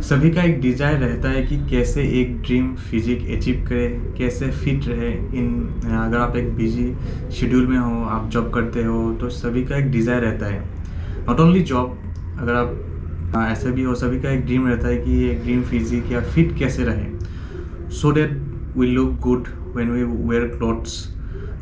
सभी का एक डिज़ायर रहता है कि कैसे एक ड्रीम फिजिक अचीव करें, कैसे फिट रहे अगर आप एक बिजी शेड्यूल में हो, आप जॉब करते हो, तो सभी का एक डिज़ायर रहता है। नॉट ओनली जॉब, अगर आप ऐसे भी हो, सभी का एक ड्रीम रहता है कि एक ड्रीम फिजिक या फिट कैसे रहे, so that we look good when we wear clothes,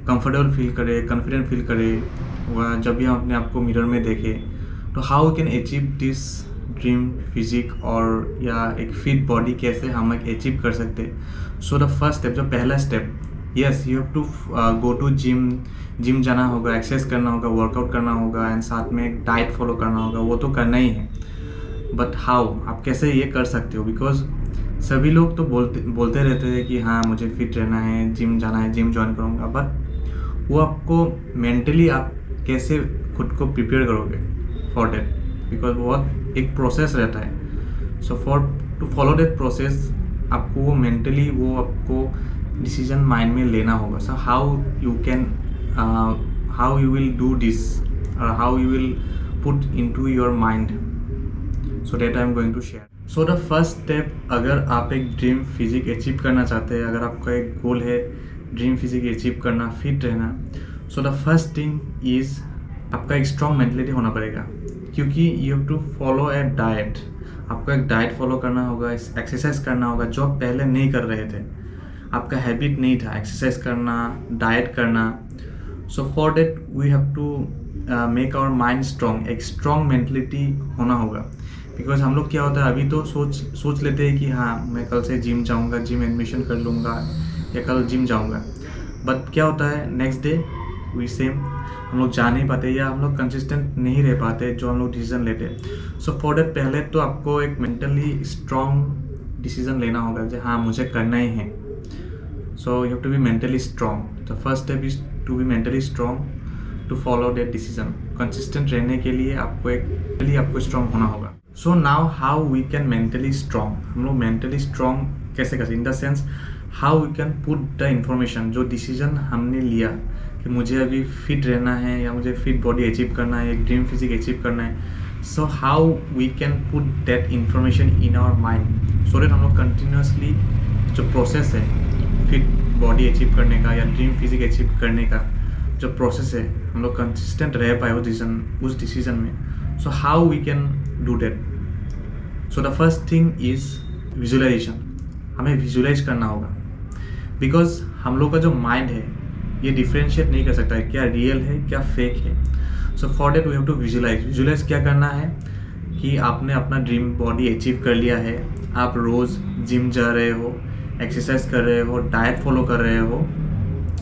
comfortable feel करें, कॉन्फिडेंट फील करें जब भी हम अपने आप को मिरर में देखें। तो how can achieve this dream physique और या एक फिट बॉडी कैसे हम एक अचीव कर सकते हैं। सो द फर्स्ट स्टेप, जो पहला step, yes you have to go to gym जाना होगा, एक्सरसाइज करना होगा, वर्कआउट करना होगा एंड साथ में एक डाइट फॉलो करना होगा, वो तो करना ही है। बट हाउ, आप कैसे ये कर सकते हो? बिकॉज सभी लोग तो बोलते रहते हैं कि हाँ मुझे फिट रहना है, जिम जाना है, जिम ज्वाइन करूँगा, बट वो आपको मेंटली आप कैसे खुद को प्रिपेयर करोगे फॉर दैट, बिकॉज बहुत एक प्रोसेस रहता है। सो टू फॉलो दैट प्रोसेस आपको वो मेंटली वो आपको डिसीजन माइंड में लेना होगा। So how you can how you will do this और how you will put into your mind, so that I am going to share. So the first step, अगर आप एक ड्रीम फिजिक अचीव करना चाहते हैं, अगर आपका एक गोल है ड्रीम फिजिक अचीव करना, फिट रहना, so the first thing is आपका एक स्ट्रॉन्ग मेंटलिटी होना पड़ेगा, क्योंकि you have to follow a diet. आपको एक डाइट फॉलो करना होगा, एक्सरसाइज करना होगा जो आप पहले नहीं कर रहे थे, आपका हैबिट नहीं था एक्सरसाइज करना, डाइट करना। So for that we have to make our mind strong, एक स्ट्रॉन्ग मेंटलिटी होना होगा। बिकॉज हम लोग क्या होता है, अभी तो सोच लेते हैं कि हाँ मैं कल से जिम जाऊँगा, जिम एडमिशन कर लूँगा या कल जिम जाऊँगा, बट क्या होता है नेक्स्ट डे वी सेम, हम लोग जा नहीं पाते या हम लोग कंसिस्टेंट नहीं रह पाते जो हम लोग डिसीजन लेते। सो फॉर दैट पहले तो आपको एक मेंटली स्ट्रॉन्ग डिसीजन लेना होगा कि हाँ मुझे करना ही है। So you have to be mentally strong. The first step is to be mentally strong to follow that decision. Consistent रहने के लिए आपको स्ट्रॉन्ग होना होगा। So now how we can mentally strong, हम लोग मेंटली स्ट्रॉन्ग कैसे कर, in the sense how we can put the information, जो डिसीजन हमने लिया कि मुझे अभी फिट रहना है या मुझे फिट बॉडी अचीव करना है, एक ड्रीम फिजिक अचीव करना है। So how we can put that information in our mind, so that हम लोग कंटिन्यूसली जो प्रोसेस है फिट बॉडी अचीव करने का या ड्रीम फिजिक अचीव करने का जो प्रोसेस है, हम लोग कंसिस्टेंट रह पाए उस डिसीजन में। So how we can do that? So the first thing is visualisation. हमें विजुअलाइज करना होगा, बिकॉज हम लोग का जो माइंड है ये डिफ्रेंशिएट नहीं कर सकता है क्या रियल है क्या फेक है। So for that we have to visualise क्या करना है कि आपने अपना ड्रीम बॉडी अचीव कर लिया है, आप रोज़ जिम जा रहे हो, एक्सरसाइज कर रहे हो, डाइट फॉलो कर रहे हो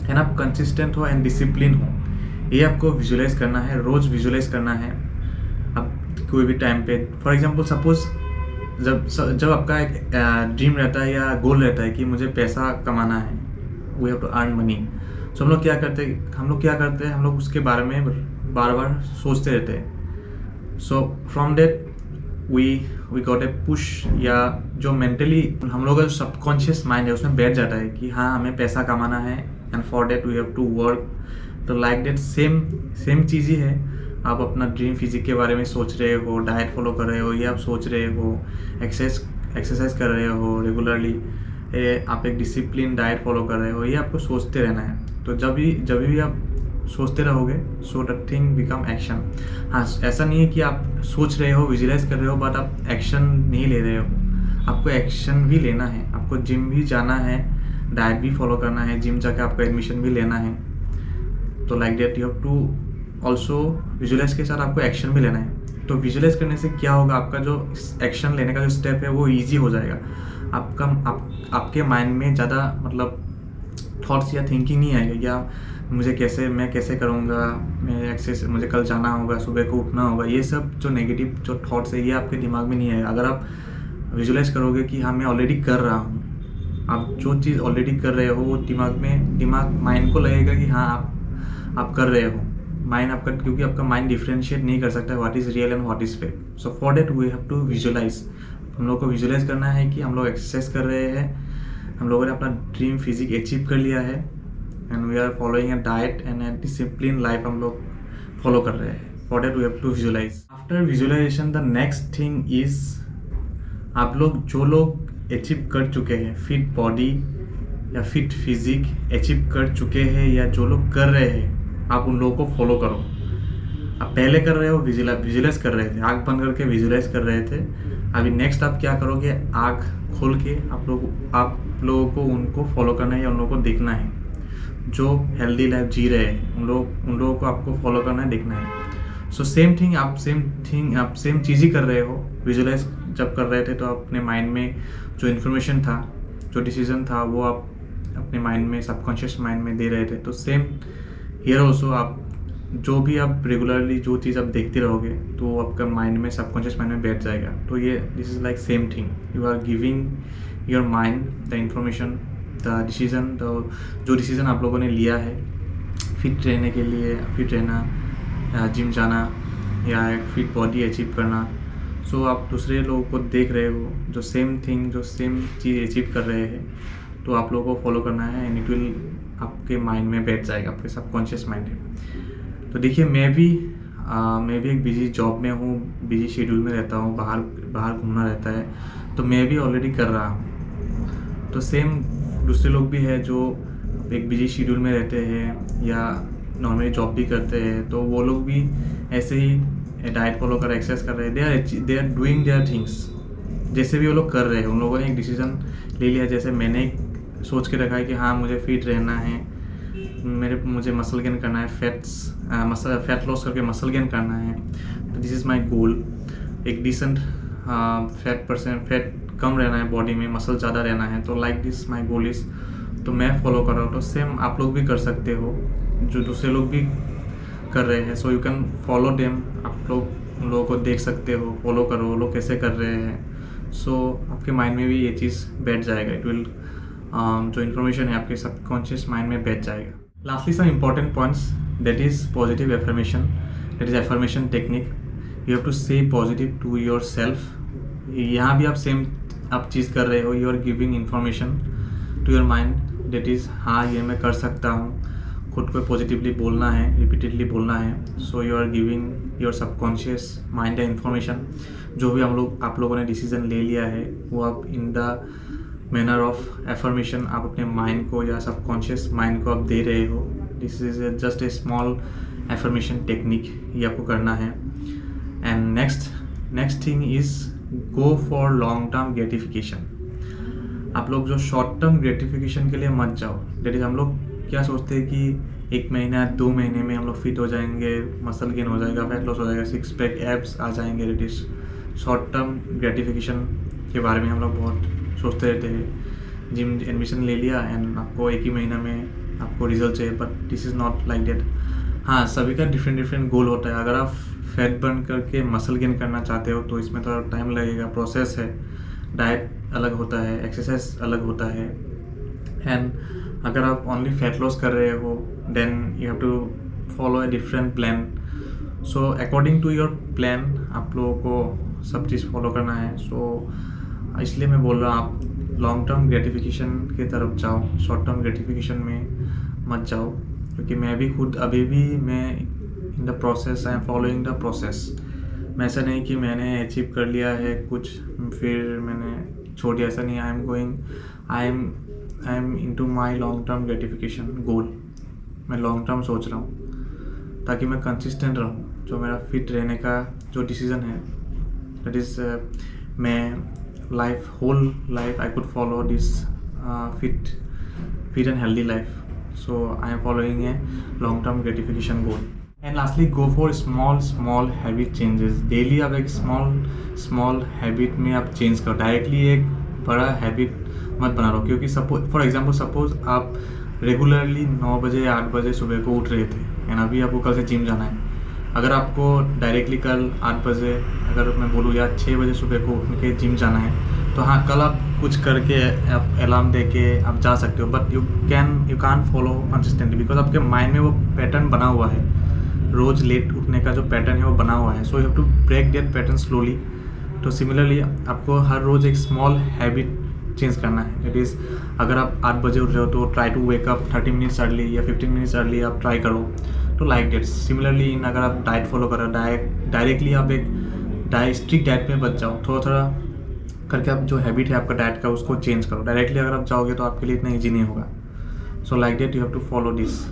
एंड आप कंसिस्टेंट हो एंड डिसिप्लिन हो, ये आपको विजुअलाइज करना है, रोज़ विजुअलाइज करना है। आप कोई भी टाइम पे, फॉर एग्जांपल सपोज जब आपका एक ड्रीम रहता है या गोल रहता है कि मुझे पैसा कमाना है, we have to earn money. So हम लोग क्या करते हैं, हम लोग उसके बारे में बार बार सोचते रहते हैं। So from that we got a push, या जो मेंटली हम लोग का जो सबकॉन्शियस माइंड है उसमें बैठ जाता है कि हाँ हमें पैसा कमाना है and for that we have to work. तो लाइक दैट सेम चीज़ ही है, आप अपना ड्रीम फिजिक के बारे में सोच रहे हो, डाइट फॉलो कर रहे हो, ये आप सोच रहे हो, एक्सरसाइज कर रहे हो रेगुलरली, आप एक डिसिप्लिन डाइट फॉलो कर रहे हो, ये आपको सोचते रहना है। तो जब भी आप सोचते रहोगे, so that thing become action. हाँ, ऐसा नहीं है कि आप सोच रहे हो, विजुअलाइज कर रहे हो, बट आप एक्शन नहीं ले रहे हो। आपको एक्शन भी लेना है, आपको जिम भी जाना है, डाइट भी फॉलो करना है, जिम जाकर आपको एडमिशन भी लेना है। तो like that you have to also visualise के साथ आपको एक्शन भी लेना है। तो विजुअलाइज करने से क्या होगा, आपका जो एक्शन लेने का जो स्टेप है वो ईजी हो जाएगा। आपके माइंड में ज़्यादा मतलब थॉट्स या थिंकिंग नहीं आएगा, या मैं कैसे करूँगा, मुझे कल जाना होगा, सुबह को उठना होगा, ये सब जो नेगेटिव जो थॉट्स है ये आपके दिमाग में नहीं आएगा। अगर आप विजुअलाइज करोगे कि हाँ मैं ऑलरेडी कर रहा हूँ, आप जो चीज़ ऑलरेडी कर रहे हो वो दिमाग माइंड को लगेगा कि हाँ आप कर रहे हो। माइंड आपका, क्योंकि आपका माइंड डिफ्रेंशिएट नहीं कर सकता what is real and what is fake. So for that we have to visualise. हम लोग को विजुअलाइज करना है कि हम लोग एक्सरसाइज कर रहे हैं, हम लोगों ने अपना ड्रीम फिजिक अचीव कर लिया है and we are following a diet and a discipline life हम लोग फॉलो कर रहे हैं। For that we have to visualise. After visualisation the next thing is आप लोग जो लोग अचीव कर चुके हैं फिट बॉडी या फिट फिजिक अचीव कर चुके हैं या जो लोग कर रहे हैं, आप उन लोगों को फॉलो करो। आप पहले कर रहे हो विजुलाइज कर रहे थे, आँख बंद करके विजुलाइज कर रहे थे। अभी नेक्स्ट आप क्या करोगे, आँख खोल के आप लोगों को उनको फॉलो करना है या उन लोगों को देखना है जो हेल्दी लाइफ जी रहे हैं। उन लोगों को आपको फॉलो करना है, देखना है। सो सेम आप सेम चीज़ ही कर रहे हो। विजुलाइज जब कर रहे थे तो अपने माइंड में जो इन्फॉर्मेशन था, जो डिसीजन था, वो आप अपने माइंड में, सबकॉन्शियस माइंड में दे रहे थे। तो सेम हियर ऑल्सो आप जो भी आप रेगुलरली जो चीज़ आप देखते रहोगे तो वो आपका माइंड में, सबकॉन्शियस माइंड में बैठ जाएगा। तो ये this is like same thing, you are giving your mind the information, the decision, जो डिसीजन आप लोगों ने लिया है फिट रहने के लिए, फिट रहना, जिम जाना या एक फिट बॉडी अचीव करना। सो आप दूसरे लोगों को देख रहे हो जो सेम थिंग, जो सेम चीज़ अचीव कर रहे हैं, तो आप लोगों को फॉलो करना है एंड इट विल आपके माइंड में बैठ जाएगा, आपके सबकॉन्शियस माइंड है। तो देखिए मैं भी एक बिजी जॉब में हूँ, बिजी शेड्यूल में रहता हूँ, बाहर घूमना रहता है, तो मैं भी ऑलरेडी कर रहा हूँ। तो सेम दूसरे लोग भी हैं जो एक बिजी शेड्यूल में रहते हैं या नॉर्मली जॉब भी करते हैं, तो वो लोग भी ऐसे ही डाइट फॉलो कर, एक्सरसाइज कर रहे हैं। They are doing their things जैसे भी वो लोग कर रहे हैं। उन लोगों ने एक डिसीजन ले लिया, जैसे मैंने सोच के रखा है कि हाँ मुझे फिट रहना है, मुझे मसल गेन करना है, फैट लॉस करके मसल गेन करना है। तो दिस इज़ माय गोल। एक डिसेंट फैट कम रहना है बॉडी में, मसल ज़्यादा रहना है। तो like this my goal is, तो मैं फॉलो कर रहा हूँ। तो सेम आप लोग भी कर सकते हो, जो दूसरे लोग भी कर रहे हैं। So you can follow them. आप लोग उन लोगों को देख सकते हो, फॉलो करो वो लोग कैसे कर रहे हैं। सो आपके माइंड में भी ये चीज़ बैठ जाएगा। इट विल जो इन्फॉर्मेशन है आपके सबकॉन्शियस माइंड में बैठ जाएगा। Lastly, some important points, that is positive affirmation, that is affirmation technique. You have to say positive to yourself. यहाँ भी आप सेम आप चीज़ कर रहे हो, you are giving information to your mind, that is हाँ ये मैं कर सकता हूँ। खुद को पॉजिटिवली बोलना है, रिपीटेडली बोलना है। So you are giving your subconscious mind the information. जो भी आप लोगों ने डिसीजन ले लिया है वो आप in the manner of affirmation आप अपने माइंड को या सबकॉन्शियस माइंड को आप दे रहे हो। This is just a small affirmation technique, ये आपको करना है। And next thing is go for long term gratification. आप लोग जो शॉर्ट टर्म ग्रेटिफिकेशन के लिए मत जाओ। डेट इज़ हम लोग क्या सोचते हैं कि 1 महीना 2 महीने में हम लोग फिट हो जाएंगे, मसल गेन हो जाएगा, फैट लॉस हो जाएगा, 6 पैक एब्स आ जाएंगे। That is short term gratification के बारे में हम लोग बहुत सोचते रहते हैं। जिम एडमिशन ले लिया एंड आपको 1 ही महीना में आपको रिजल्ट चाहिए, but this is not like that. हाँ, सभी का डिफरेंट गोल होता है। अगर आप फैट बर्न करके मसल गेन करना चाहते हो तो इसमें थोड़ा टाइम लगेगा, प्रोसेस है। डाइट अलग होता है, एक्सरसाइज अलग होता है। एंड अगर आप ओनली फैट लॉस कर रहे हो then you have to follow a different plan. So according to your plan आप लोगों को सब चीज़ फॉलो करना है। सो इसलिए मैं बोल रहा हूँ आप लॉन्ग टर्म ग्रेटिफिकेशन की तरफ जाओ, शॉर्ट टर्म ग्रेटिफिकेशन में मत जाओ। क्योंकि मैं भी खुद अभी भी मैं in the process, I am following the process. मैं ऐसा नहीं कि मैंने अचीव कर लिया है कुछ फिर मैंने छोड़ दिया, ऐसा नहीं। I am into my long term gratification goal. मैं लॉन्ग टर्म सोच रहा हूँ ताकि मैं कंसिस्टेंट रहूँ। जो मेरा फिट रहने का जो डिसीज़न है, दैट इज़ मैं whole life I could follow this fit and healthy life. So I am following a long term gratification goal. And lastly, go for small habit changes. Daily आप एक small habit में आप change करो। Directly एक बड़ा habit मत बना लो। क्योंकि फॉर एग्जाम्पल सपोज आप रेगुलरली 9 बजे या 8 बजे सुबह को उठ रहे थे एंड अभी आपको कल से जिम जाना है। अगर आपको डायरेक्टली कल 8 बजे अगर मैं बोलूँ या 6 बजे सुबह को उठ के जिम जाना है तो हाँ, कल आप कुछ करके आप अलार्म दे के आप जा सकते हो, but you can follow consistently because आपके माइंड में वो पैटर्न बना हुआ है। रोज़ लेट उठने का जो पैटर्न है वो बना हुआ है। So you have to break that pattern slowly. तो सिमिलरली आपको हर रोज़ एक स्मॉल हैबिट चेंज करना है। दैट इज़ अगर आप 8 बजे उठ रहे हो तो try to wake up 30 minutes early या 15 मिनट्स अर्ली आप ट्राई करो। तो लाइक डेट सिमिलरली अगर आप डाइट फॉलो करो, डायरेक्टली आप एक स्ट्रिक्ट डाइट में बच जाओ, थोड़ा करके आप जो हैबिट है आपका डाइट का उसको चेंज करो। डायरेक्टली अगर आप जाओगे तो आपके लिए इतना ईजी नहीं होगा। So like that you have to follow this.